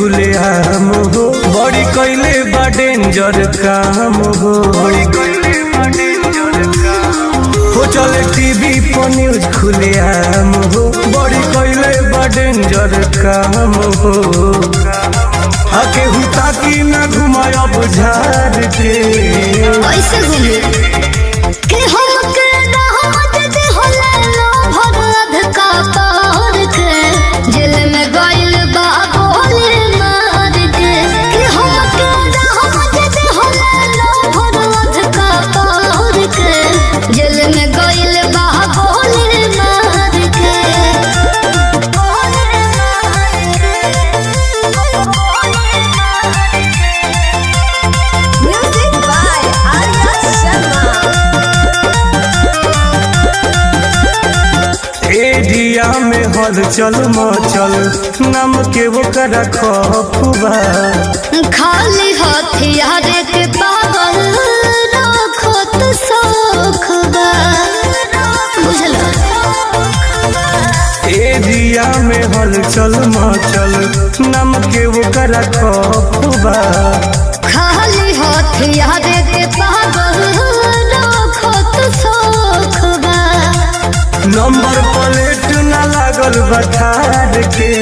खुले आम हो, बड़ी कैले बा डेंजर काम हो। हो चले टीवी पर न्यूज खुले आम हो, बड़ी कैले बा डेंजर काम हो। आके हुता की ना घुमाय अब झाड़ के कैसे घूमे के हम के दावत दे होला लो भरद का पार के जेल में गइल बा बोले मार के हम के दावत दे होला लो भरद का पार के जेल में गइल बा बोले मार के music by Arya Sharma. Area में हलचल मचल नाम के वो करा खफुबा। खाली हथियार के पागल रखत सखबा बुझला। एरिया में हलचल मचल नाम के वो करा खफुबा। खाली हथियार के पागल रखत सखबा नंबर प्लेट ना लागल बखार के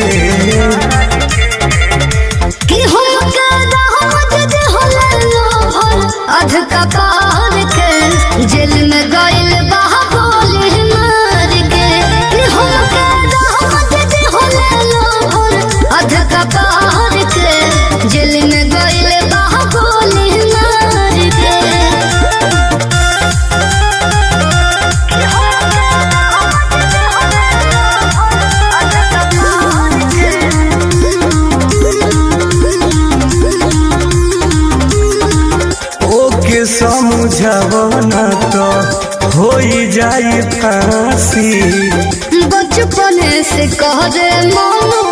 कि हम के दावत दे होला लो भर अध का पार के जेल में गइल बा गोली मार के कि हम के दावत दे होला लो भर अध का पार के जेल में गइल बा गोली मार के कि हम के दावत दे होला लो भर अध का पार ओके समझावना तो हो जाई फांसी। बचपन से कह दे मानो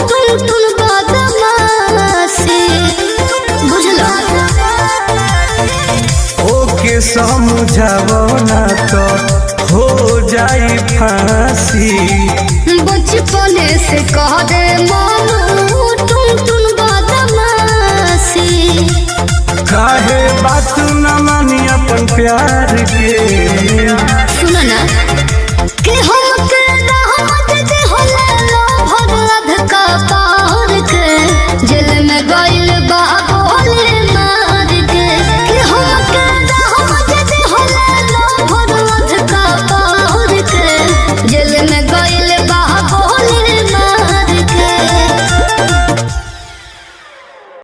टुन टुन बदमाशी बुझला। ओके समझावना तो हो जाई फांसी। बचपन से कह दे मानो टुन टुन बदमाशी काहे बात न मानी अपन प्यार के